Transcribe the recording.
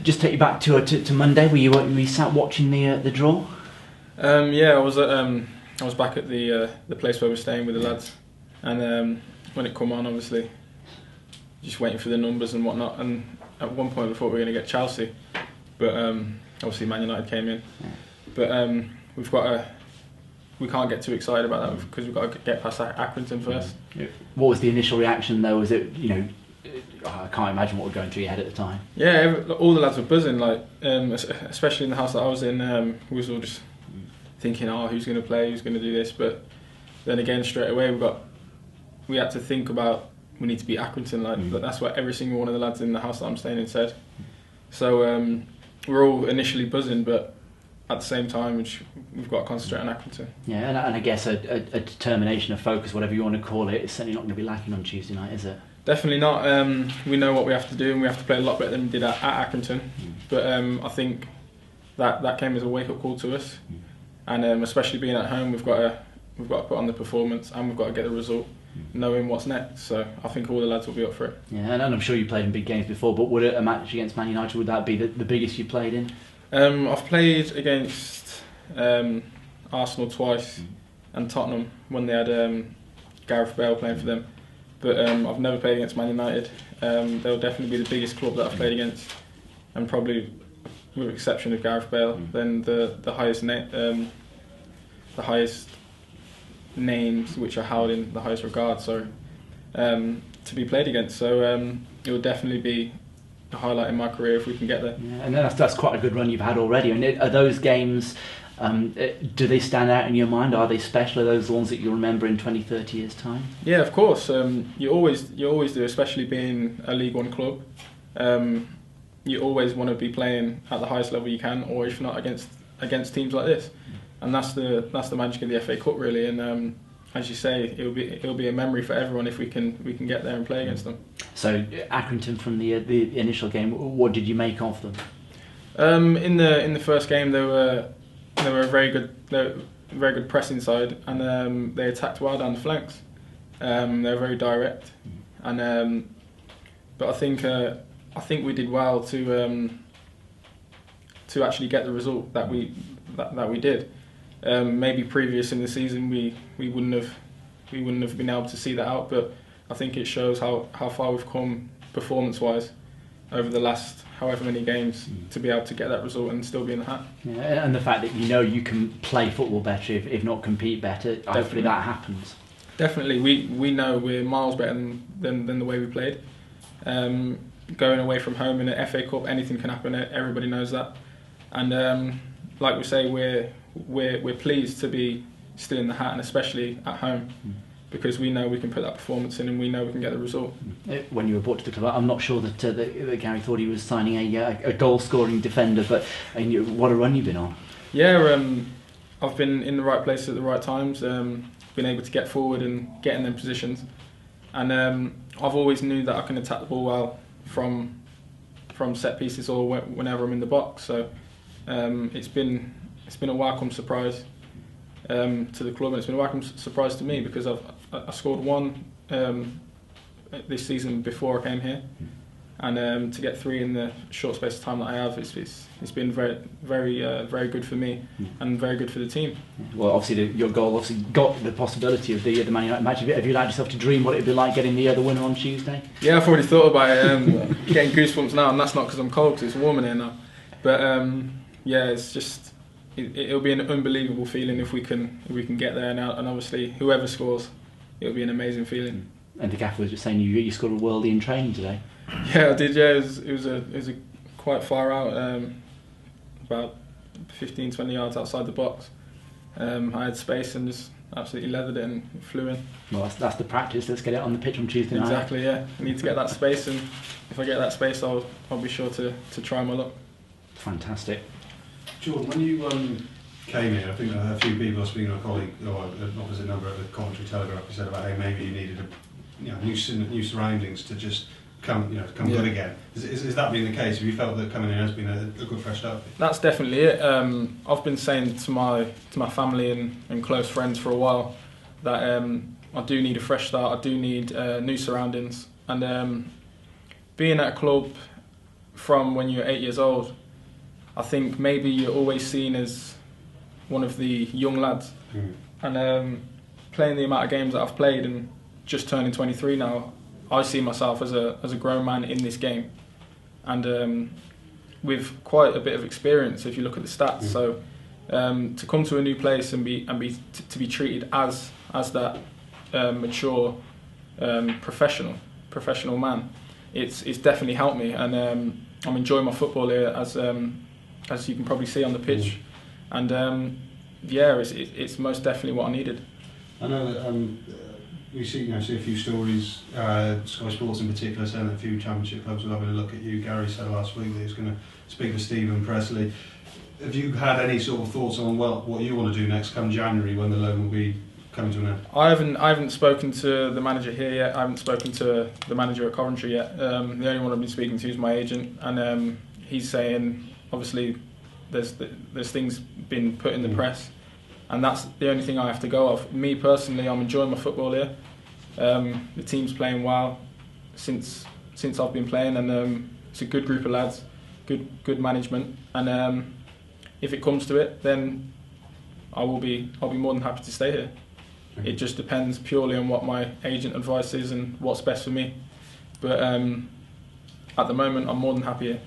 just take you back to Monday. Were you sat watching the draw? Yeah, I was back at the place where we're staying with the lads, and when it come on, obviously, just waiting for the numbers and whatnot. And at one point, we thought we were going to get Chelsea, but obviously Man United came in. Yeah. But we can't get too excited about that because we've got to get past Accrington first. Yeah. What was the initial reaction though? Was it, I can't imagine what was going through your head at the time. Yeah, all the lads were buzzing, especially in the house that I was in. We was all just thinking, who's going to play, who's going to do this. But then again, straight away, we had to think about we need to beat Accrington. But that's what every single one of the lads in the house that I'm staying in said. So we're all initially buzzing, but at the same time, we've got to concentrate on Accrington. Yeah, and I guess a determination, a focus, whatever you want to call it, is certainly not going to be lacking on Tuesday night, is it? Definitely not. We know what we have to do, and we have to play a lot better than we did at Accrington. But I think that came as a wake-up call to us, and especially being at home, we've got to put on the performance, and we've got to get the result, knowing what's next. So I think all the lads will be up for it. Yeah, and I'm sure you played in big games before, but would a match against Man United, would that be the biggest you played in? I've played against Arsenal twice and Tottenham when they had Gareth Bale playing for them. But I've never played against Man United. They'll definitely be the biggest club that I've played against, and probably, with the exception of Gareth Bale, then the highest names which are held in the highest regard. So to be played against. So it will definitely be a highlight in my career if we can get there. Yeah, and that's quite a good run you've had already. And are those games? Do they stand out in your mind? Are they special? Are those the ones that you'll remember in 20, 30 years' time? Yeah, of course. You always do, especially being a League One club. You always want to be playing at the highest level you can, or if not against teams like this. And that's the magic of the FA Cup, really. And as you say, it'll be a memory for everyone if we can get there and play against them. So Accrington, from the initial game, what did you make of them? In the first game, they were a very good pressing side, and they attacked well down the flanks. They were very direct, and but I think we did well to actually get the result that we did. Maybe previous in the season we wouldn't have been able to see that out, but I think it shows how far we've come performance-wise over the last however many games to be able to get that result and still be in the hat. Yeah, and the fact that you can play football better, if not compete better. Definitely. Hopefully that happens. Definitely, we know we're miles better than the way we played. Going away from home in an FA Cup, anything can happen. Everybody knows that, and like we say, we're pleased to be still in the hat, and especially at home. Because we know we can put that performance in, and we know we can get the result. When you were brought to the club, I'm not sure that Gary thought he was signing a goal-scoring defender, but what a run you've been on. Yeah, I've been in the right place at the right times, been able to get forward and get in them positions, and I've always knew that I can attack the ball well from set pieces or whenever I'm in the box. So it's been a welcome surprise to the club, and it's been a welcome surprise to me because I scored one this season before I came here, and to get three in the short space of time that I have, it's been very good for me and very good for the team. Well, obviously your goal got the possibility of the Man United match. Have you allowed yourself to dream what it'd be like getting the winner on Tuesday? Yeah, I've already thought about it. Getting goosebumps now, and that's not because I'm cold, because it's warm in here now. But yeah, it's just. It'll be an unbelievable feeling if we can get there, and obviously whoever scores, it'll be an amazing feeling. And the gaffer was just saying you scored a worldie in training today. Yeah, I did. Yeah, it was a quite far out, about 15-20 yards outside the box. I had space and just absolutely leathered it and flew in. Well, that's the practice. Let's get it on the pitch on Tuesday night. Exactly. Yeah, I need to get that space, and if I get that space, I'll be sure to try my luck. Fantastic. Jordan, when you came here, I think a few people, speaking to a colleague, or an opposite number at the Commentary Telegraph, you said about how maybe you needed new surroundings to just come good again. Is that been the case? Have you felt that coming in has been a good fresh start? That's definitely it. I've been saying to my family and close friends for a while that I do need a fresh start. I do need new surroundings, and being at a club from when you're 8 years old, I think maybe you're always seen as one of the young lads. And playing the amount of games that I've played and just turning 23 now, I see myself as a grown man in this game, and with quite a bit of experience if you look at the stats. So to come to a new place and to be treated as that mature professional man, it's definitely helped me, and I'm enjoying my football here as you can probably see on the pitch, and it's most definitely what I needed. I know that we see a few stories, Sky Sports in particular, saying that a few Championship clubs were having a look at you. Gary said last week that he was going to speak to Stephen Presley. Have you had any sort of thoughts on what you want to do next come January when the loan will be coming to an end? I haven't spoken to the manager here yet. I haven't spoken to the manager at Coventry yet. The only one I've been speaking to is my agent, and he's saying obviously there's things been put in the press, and that's the only thing I have to go off. Me personally, I'm enjoying my football here. The team's playing well since I've been playing, and it's a good group of lads, good management, and if it comes to it, then I'll be more than happy to stay here. It just depends purely on what my agent advice is and what's best for me. But at the moment, I'm more than happy here.